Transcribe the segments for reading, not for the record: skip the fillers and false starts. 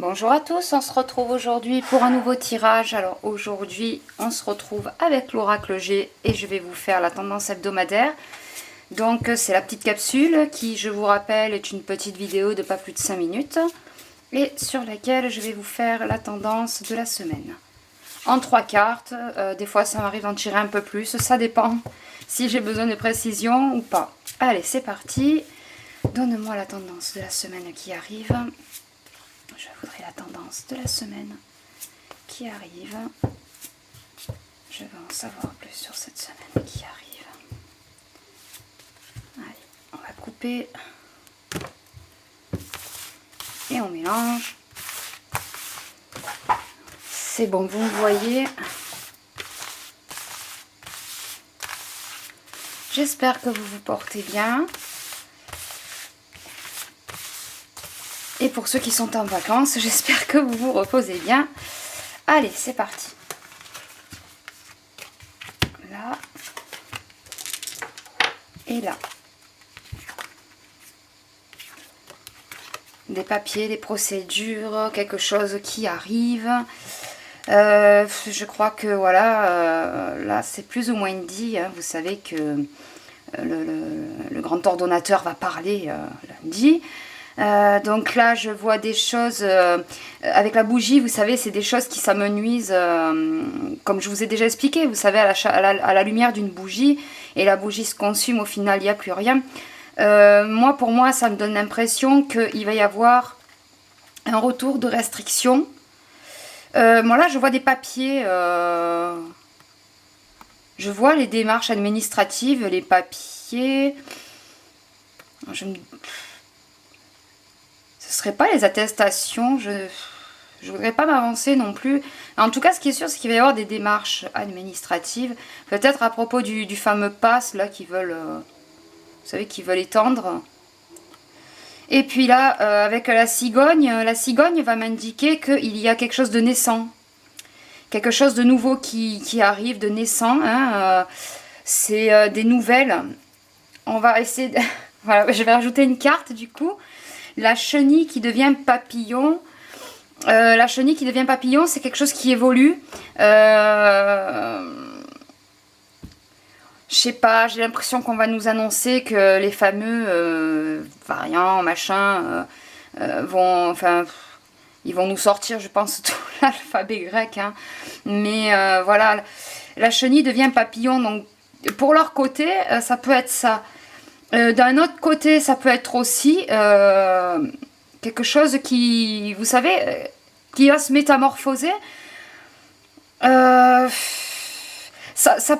Bonjour à tous, on se retrouve aujourd'hui pour un nouveau tirage. Alors aujourd'hui, on se retrouve avec l'Oracle G et je vais vous faire la tendance hebdomadaire. Donc c'est la petite capsule qui, je vous rappelle, est une petite vidéo de pas plus de 5 minutes et sur laquelle je vais vous faire la tendance de la semaine. En 3 cartes, des fois ça m'arrive d'en tirer un peu plus, ça dépend si j'ai besoin de précision ou pas. Allez, c'est parti. Donne-moi la tendance de la semaine qui arrive. Je voudrais la tendance de la semaine qui arrive. Je veux en savoir plus sur cette semaine qui arrive. Allez, on va couper. Et on mélange. C'est bon, vous me voyez. J'espère que vous vous portez bien. Et pour ceux qui sont en vacances, j'espère que vous vous reposez bien. Allez, c'est parti. Là. Et là. Des papiers, des procédures, quelque chose qui arrive. Je crois que voilà, là c'est plus ou moins dit. Hein. Vous savez que le grand ordonnateur va parler lundi. Donc là je vois des choses avec la bougie, vous savez, c'est des choses qui s'amenuisent comme je vous ai déjà expliqué, vous savez, à la lumière d'une bougie, et la bougie se consume, au final il n'y a plus rien. Pour moi ça me donne l'impression qu'il va y avoir un retour de restriction. Bon là je vois des papiers, je vois les démarches administratives, les papiers, ce serait pas les attestations, je voudrais pas m'avancer non plus. En tout cas, ce qui est sûr, c'est qu'il va y avoir des démarches administratives, peut-être à propos du fameux pass là qui veulent, vous savez, qui veulent étendre. Et puis là, avec la cigogne va m'indiquer qu'il y a quelque chose de naissant, quelque chose de nouveau qui arrive, de naissant. Hein, c'est des nouvelles. On va essayer de... Voilà, je vais rajouter une carte du coup. La chenille qui devient papillon. La chenille qui devient papillon, c'est quelque chose qui évolue. Je sais pas, j'ai l'impression qu'on va nous annoncer que les fameux variants, machin, ils vont nous sortir, je pense, tout l'alphabet grec. Hein. Mais voilà, la chenille devient papillon. Donc, pour leur côté, ça peut être ça. D'un autre côté, ça peut être aussi quelque chose qui, vous savez, qui va se métamorphoser. Ça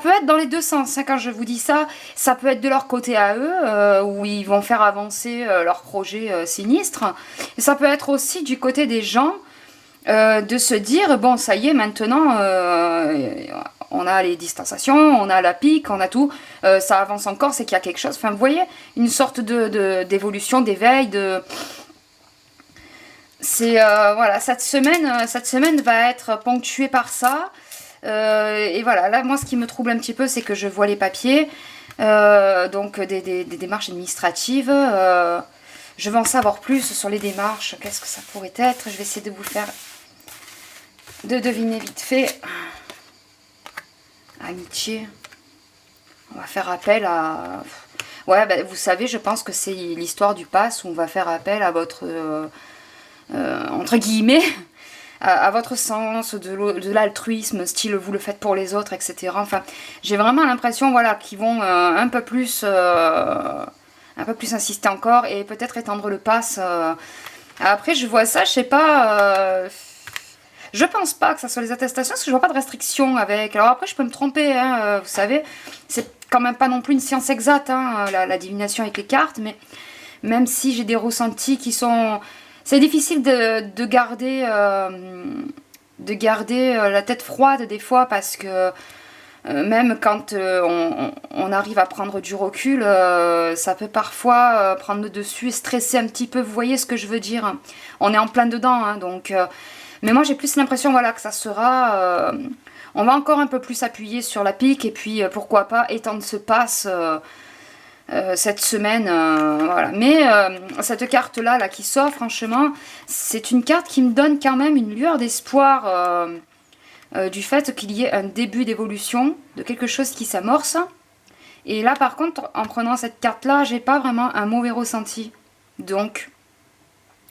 peut être dans les deux sens, hein, quand je vous dis ça. Ça peut être de leur côté à eux, où ils vont faire avancer leur projet sinistre. Et ça peut être aussi du côté des gens, de se dire, bon, ça y est, maintenant... on a les distanciations, on a la pique, on a tout, ça avance encore, c'est qu'il y a quelque chose. Enfin, vous voyez, une sorte d'évolution, d'éveil, c'est voilà, cette semaine va être ponctuée par ça. Et voilà, là, moi, ce qui me trouble un petit peu, c'est que je vois les papiers, donc des démarches administratives. Je veux en savoir plus sur les démarches. Qu'est-ce que ça pourrait être? Je vais essayer de vous faire deviner vite fait. Amitié. On va faire appel à... Ouais, ben, vous savez, je pense que c'est l'histoire du pass où on va faire appel à votre... entre guillemets, à votre sens de l'altruisme, style vous le faites pour les autres, etc. Enfin, j'ai vraiment l'impression, voilà, qu'ils vont un peu plus insister encore et peut-être étendre le pass. Après, je vois ça, je sais pas... Je pense pas que ça soit les attestations, parce que je vois pas de restriction avec. Alors après, je peux me tromper, hein, vous savez. C'est quand même pas non plus une science exacte, hein, la divination avec les cartes. Mais même si j'ai des ressentis qui sont... C'est difficile de garder la tête froide des fois, parce que même quand on arrive à prendre du recul, ça peut parfois prendre le dessus et stresser un petit peu. Vous voyez ce que je veux dire? On est en plein dedans, hein, donc... mais moi j'ai plus l'impression, voilà, que ça sera... on va encore un peu plus appuyer sur la pique et puis pourquoi pas étendre ce pass cette semaine. Voilà. Mais cette carte-là là, qui sort, franchement, c'est une carte qui me donne quand même une lueur d'espoir du fait qu'il y ait un début d'évolution, de quelque chose qui s'amorce. Et là, par contre, en prenant cette carte-là, j'ai pas vraiment un mauvais ressenti. Donc,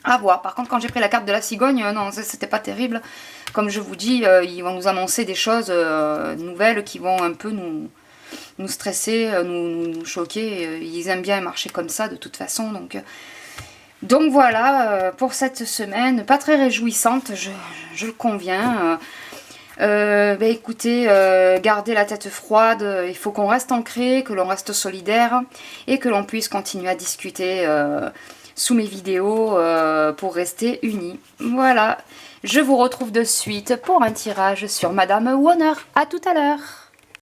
à voir. Par contre, quand j'ai pris la carte de la cigogne, non, c'était pas terrible. Comme je vous dis, ils vont nous annoncer des choses nouvelles qui vont un peu nous stresser, nous choquer. Ils aiment bien marcher comme ça, de toute façon. Donc voilà, pour cette semaine, pas très réjouissante, je le conviens. Écoutez, gardez la tête froide, il faut qu'on reste ancré, que l'on reste solidaire et que l'on puisse continuer à discuter sous mes vidéos pour rester unis. Voilà, je vous retrouve de suite pour un tirage sur Madame Wonner. À tout à l'heure.